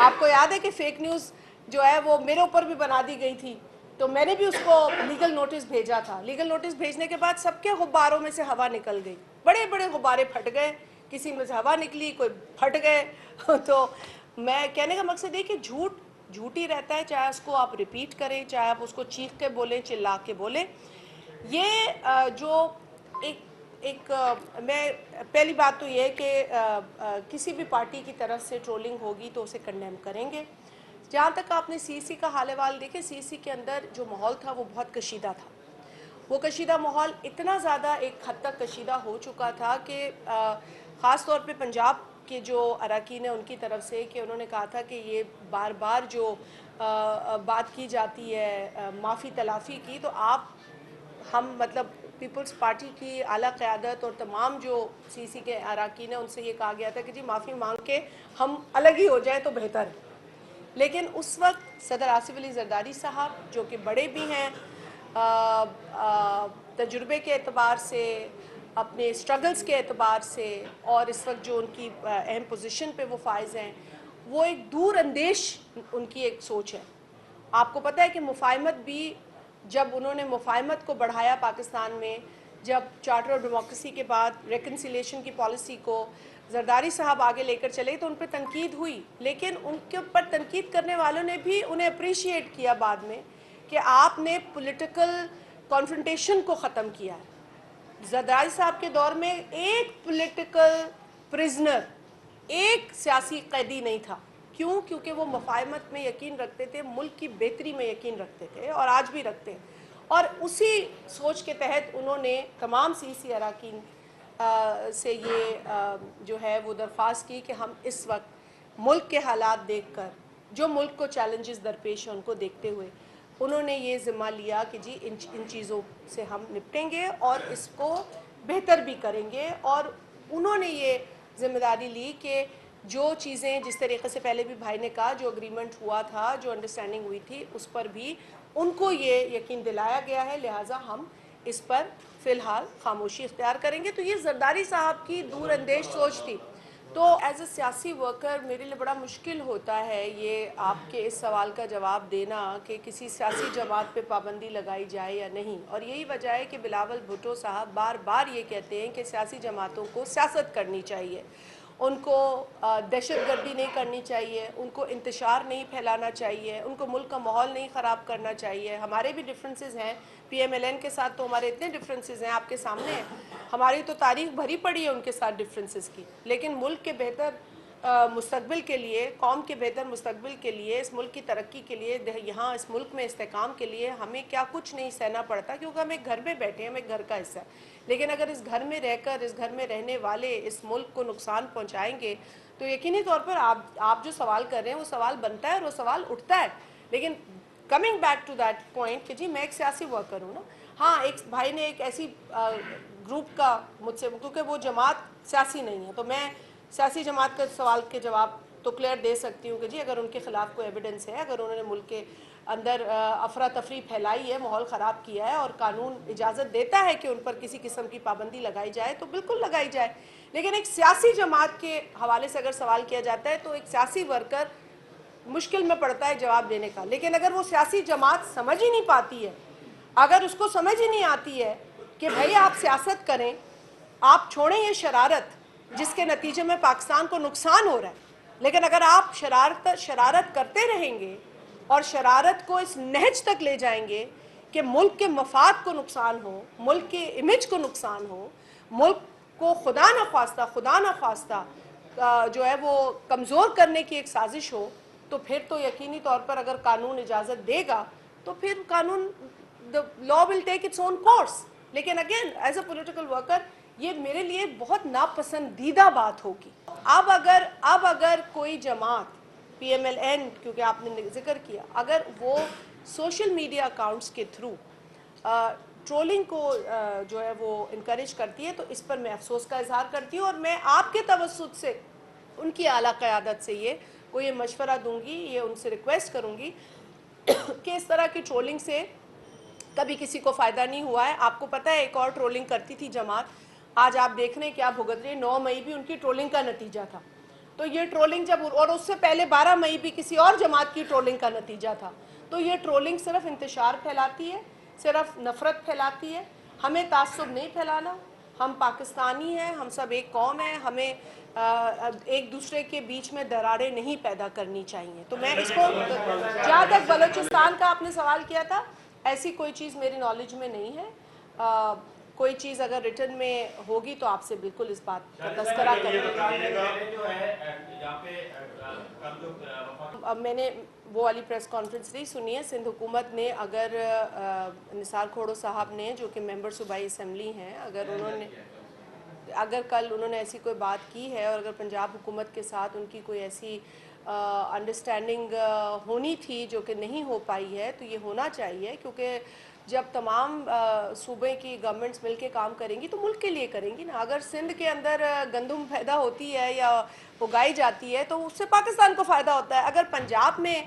آپ کو یاد ہے کہ فیک نیوز جو ہے وہ میرے اوپر بھی بنا دی گئی تھی، تو میں نے بھی اس کو لیگل نوٹس بھیجا تھا. لیگل نوٹس بھیجنے کے بعد سب کے غباروں میں سے ہوا نکل گئی، بڑے بڑے غبارے پھٹ گئے، کسی میں سے ہوا نکلی، کوئی پھٹ گئے. تو میں کہنے کا مقصد یہ کہ جھوٹ ہی رہتا ہے، چاہے اس کو آپ ریپیٹ کریں، چاہے آپ اس کو چیخ کے بولیں، چلا کے بولیں. یہ جو ایک میں پہلی بات تو یہ ہے کہ کسی بھی پارٹی کی طرف سے ٹرولنگ ہوگی تو اسے کنڈیم کریں گے. جہاں تک آپ نے سی سی کا حال احوال دیکھے، سی سی کے اندر جو ماحول تھا وہ بہت کشیدہ تھا. وہ کشیدہ ماحول اتنا زیادہ ایک حد تک کشیدہ ہو چکا تھا کہ خاص طور پہ پنجاب کے جو اراکین ہیں ان کی طرف سے کہ انہوں نے کہا تھا کہ یہ بار بار جو بات کی جاتی ہے معافی تلافی کی، تو ہم مطلب پیپلز پارٹی کی اعلیٰ قیادت اور تمام جو سی سی کے اراکین ہیں ان سے یہ کہا گیا تھا کہ جی معافی مانگ کے ہم الگ ہی ہو جائیں تو بہتر ہے. لیکن اس وقت صدر آصف علی زرداری صاحب جو کہ بڑے بھی ہیں تجربے کے اعتبار سے، اپنے سٹرگلز کے اعتبار سے، اور اس وقت جو ان کی اہم پوزیشن پہ وہ فائز ہیں، وہ ایک دور اندیش ان کی ایک سوچ ہے. آپ کو پتہ ہے کہ مفاہمت بھی، جب انہوں نے مفاہمت کو بڑھایا پاکستان میں، جب چارٹر آف ڈیموکریسی کے بعد ریکنسیلیشن کی پالیسی کو زرداری صاحب آگے لے کر چلے تو ان پہ تنقید ہوئی، لیکن ان کے اوپر تنقید کرنے والوں نے بھی انہیں اپریشیٹ کیا بعد میں کہ آپ نے پولیٹیکل کانفرنٹیشن کو ختم کیا ہے. زرداری صاحب کے دور میں ایک پولیٹیکل پرزنر، ایک سیاسی قیدی نہیں تھا. کیوں؟ کیونکہ وہ مفاہمت میں یقین رکھتے تھے، ملک کی بہتری میں یقین رکھتے تھے، اور آج بھی رکھتے ہیں. اور اسی سوچ کے تحت انہوں نے تمام سی سی اراکین سے یہ جو ہے وہ درخواست کی کہ ہم اس وقت ملک کے حالات دیکھ کر، جو ملک کو چیلنجز درپیش ہیں ان کو دیکھتے ہوئے انہوں نے یہ ذمہ لیا کہ جی ان چیزوں سے ہم نپٹیں گے اور اس کو بہتر بھی کریں گے. اور انہوں نے یہ ذمہ داری لی کہ جو چیزیں جس طریقے سے پہلے بھی بھائی نے کہا، جو اگریمنٹ ہوا تھا، جو انڈرسٹینڈنگ ہوئی تھی، اس پر بھی ان کو یہ یقین دلایا گیا ہے، لہٰذا ہم اس پر فی الحال خاموشی اختیار کریں گے. تو یہ زرداری صاحب کی دور اندیش سوچ تھی. تو ایز اے سیاسی ورکر میرے لیے بڑا مشکل ہوتا ہے یہ آپ کے اس سوال کا جواب دینا کہ کسی سیاسی جماعت پہ پابندی لگائی جائے یا نہیں. اور یہی وجہ ہے کہ بلاول بھٹو صاحب بار بار یہ کہتے ہیں کہ سیاسی جماعتوں کو سیاست کرنی چاہیے، ان کو دہشت گردی نہیں کرنی چاہیے، ان کو انتشار نہیں پھیلانا چاہیے، ان کو ملک کا ماحول نہیں خراب کرنا چاہیے. ہمارے بھی ڈفرینسز ہیں، پی ایم ایل این کے ساتھ تو ہمارے اتنے ڈفرینسز ہیں آپ کے سامنے ہیں، ہماری تو تاریخ بھری پڑی ہے ان کے ساتھ ڈفرینسز کی. لیکن ملک کے بہتر مستقبل کے لیے، قوم کے بہتر مستقبل کے لیے، اس ملک کی ترقی کے لیے، یہاں اس ملک میں استحکام کے لیے ہمیں کیا کچھ نہیں سہنا پڑتا، کیونکہ ہم ایک گھر میں بیٹھے ہیں، ہم ایک گھر کا حصہ ہے. لیکن اگر اس گھر میں رہ کر، اس گھر میں رہنے والے اس ملک کو نقصان پہنچائیں گے تو یقینی طور پر آپ جو سوال کر رہے ہیں وہ سوال بنتا ہے اور وہ سوال اٹھتا ہے. لیکن coming back to that point کہ جی میں ایک سیاسی ورکر ہوں نا. ہاں، ایک بھائی نے ایک ایسی گروپ کا مجھ سے، کیونکہ وہ جماعت سیاسی نہیں ہے تو میں سیاسی جماعت کا سوال کے جواب تو کلیئر دے سکتی ہوں کہ جی اگر ان کے خلاف کوئی ایویڈنس ہے، اگر انہوں نے ملک کے اندر افراتفری پھیلائی ہے، ماحول خراب کیا ہے اور قانون اجازت دیتا ہے کہ ان پر کسی قسم کی پابندی لگائی جائے تو بالکل لگائی جائے. لیکن ایک سیاسی جماعت کے حوالے سے اگر سوال کیا جاتا ہے تو ایک سیاسی ورکر مشکل میں پڑتا ہے جواب دینے کا. لیکن اگر وہ سیاسی جماعت سمجھ ہی نہیں پاتی ہے، اگر اس کو سمجھ ہی نہیں آتی ہے کہ بھئی آپ سیاست کریں، آپ چھوڑیں یہ شرارت جس کے نتیجے میں پاکستان کو نقصان ہو رہا ہے، لیکن اگر آپ شرارت کرتے رہیں گے اور شرارت کو اس نہج تک لے جائیں گے کہ ملک کے مفاد کو نقصان ہو، ملک کے امیج کو نقصان ہو، ملک کو خدا نہ خواستہ جو ہے وہ کمزور کرنے کی ایک سازش ہو، تو پھر تو یقینی طور پر اگر قانون اجازت دے گا تو پھر قانون the law will take its own course. لیکن again as a political worker یہ میرے لیے بہت ناپسندیدہ بات ہوگی. اب اگر کوئی جماعت پی ایم ایل این، کیونکہ آپ نے ذکر کیا، اگر وہ سوشل میڈیا اکاؤنٹس کے تھرو ٹرولنگ کو جو ہے وہ انکریج کرتی ہے تو اس پر میں افسوس کا اظہار کرتی ہوں. اور میں آپ کے توسط سے ان کی اعلیٰ قیادت سے یہ مشورہ دوں گی، یہ ان سے ریکویسٹ کروں گی کہ اس طرح کی ٹرولنگ سے کبھی کسی کو فائدہ نہیں ہوا ہے. آپ کو پتہ ہے ایک اور ٹرولنگ کرتی تھی جماعت، آج آپ دیکھ رہے ہیں کیا بھگت رہے ہیں. 9 مئی بھی ان کی ٹرولنگ کا نتیجہ تھا. تو یہ ٹرولنگ جب، اور اس سے پہلے 12 مئی بھی کسی اور جماعت کی ٹرولنگ کا نتیجہ تھا. تو یہ ٹرولنگ صرف انتشار پھیلاتی ہے, صرف نفرت پھیلاتی ہے. ہمیں تعصب نہیں پھیلانا, ہم پاکستانی ہیں, ہم سب ایک قوم ہیں, ہمیں ایک دوسرے کے بیچ میں دراریں نہیں پیدا کرنی چاہیے. تو میں اس کو, جہاں تک بلوچستان کا آپ نے سوال کیا تھا, ایسی کوئی چیز میری نالج میں نہیں ہے. کوئی چیز اگر ریٹن میں ہوگی تو آپ سے بالکل اس بات کا تذکرہ کریں گے. اب میں نے وہ والی پریس کانفرنس نہیں سنی ہے. سندھ حکومت نے اگر نثار کھوڑو صاحب نے, جو کہ ممبر صوبائی اسمبلی ہیں, اگر کل انہوں نے ایسی کوئی بات کی ہے, اور اگر پنجاب حکومت کے ساتھ ان کی کوئی ایسی انڈرسٹینڈنگ ہونی تھی جو کہ نہیں ہو پائی ہے, تو یہ ہونا چاہیے. کیونکہ جب تمام صوبے کی گورنمنٹس مل کے کام کریں گی تو ملک کے لیے کریں گی نا. اگر سندھ کے اندر گندم پیدا ہوتی ہے یا اگائی جاتی ہے تو اس سے پاکستان کو فائدہ ہوتا ہے. اگر پنجاب میں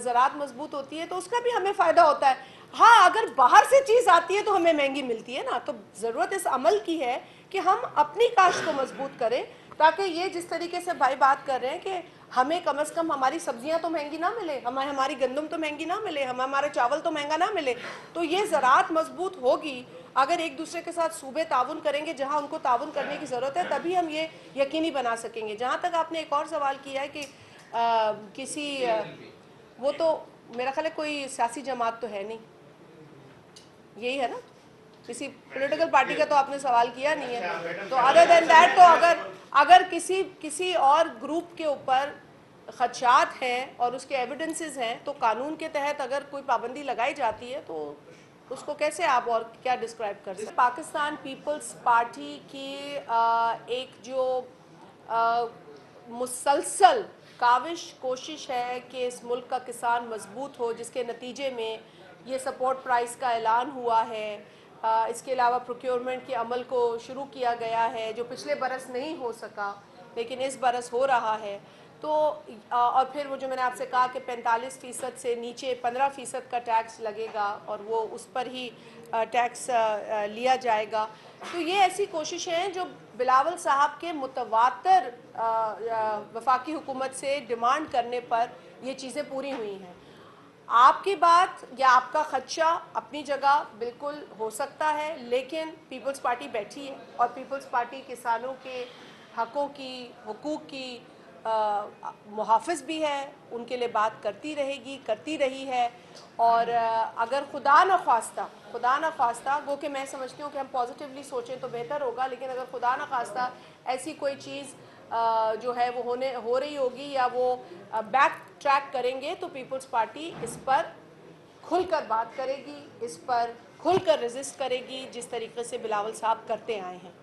زراعت مضبوط ہوتی ہے تو اس کا بھی ہمیں فائدہ ہوتا ہے. ہاں, اگر باہر سے چیز آتی ہے تو ہمیں مہنگی ملتی ہے نا. تو ضرورت اس عمل کی ہے کہ ہم اپنی کاشت کو مضبوط کریں, تاکہ یہ جس طریقے سے بھائی بات کر رہے ہیں کہ ہمیں کم از کم ہماری سبزیاں تو مہنگی نہ ملے, ہماری گندم تو مہنگی نہ ملے, ہمارا چاول تو مہنگا نہ ملے. تو یہ زراعت مضبوط ہوگی اگر ایک دوسرے کے ساتھ صوبے تعاون کریں گے جہاں ان کو تعاون کرنے کی ضرورت ہے, تبھی ہم یہ یقینی بنا سکیں گے. جہاں تک آپ نے ایک اور سوال کیا ہے کہ کسی, وہ تو میرا خیال ہے کوئی سیاسی جماعت تو ہے نہیں, یہی ہے نا, کسی پولیٹیکل پارٹی کا تو آپ نے سوال کیا نہیں ہے. تو ادر دین دیٹ, تو اگر کسی اور گروپ کے اوپر خدشات ہیں اور اس کے ایویڈنسز ہیں, تو قانون کے تحت اگر کوئی پابندی لگائی جاتی ہے تو اس کو کیسے آپ اور کیا ڈسکرائب کر سکتے. پاکستان پیپلز پارٹی کی ایک جو مسلسل کاوش کوشش ہے کہ اس ملک کا کسان مضبوط ہو, جس کے نتیجے میں یہ سپورٹ پرائس کا اعلان ہوا ہے. اس کے علاوہ پروکیورمنٹ کے عمل کو شروع کیا گیا ہے, جو پچھلے برس نہیں ہو سکا لیکن اس برس ہو رہا ہے. تو اور پھر وہ جو میں نے آپ سے کہا کہ 45% سے نیچے 15% کا ٹیکس لگے گا, اور وہ اس پر ہی ٹیکس لیا جائے گا. تو یہ ایسی کوششیں ہیں جو بلاول صاحب کے متواتر وفاقی حکومت سے ڈیمانڈ کرنے پر یہ چیزیں پوری ہوئی ہیں. آپ کی بات یا آپ کا خدشہ اپنی جگہ بالکل ہو سکتا ہے, لیکن پیپلز پارٹی بیٹھی ہے, اور پیپلز پارٹی کسانوں کے حقوں کی, حقوق کی محافظ بھی ہے, ان کے لیے بات کرتی رہے گی, کرتی رہی ہے. اور اگر خدا نہ خواستہ گو کہ میں سمجھتی ہوں کہ ہم پازیٹیولی سوچیں تو بہتر ہوگا, لیکن اگر خدا نہ خواستہ ایسی کوئی چیز جو ہے وہ ہو رہی ہوگی یا وہ بیک ٹریک کریں گے, تو پیپلز پارٹی اس پر کھل کر بات کرے گی, اس پر کھل کر ریزسٹ کرے گی, جس طریقے سے بلاول صاحب کرتے آئے ہیں.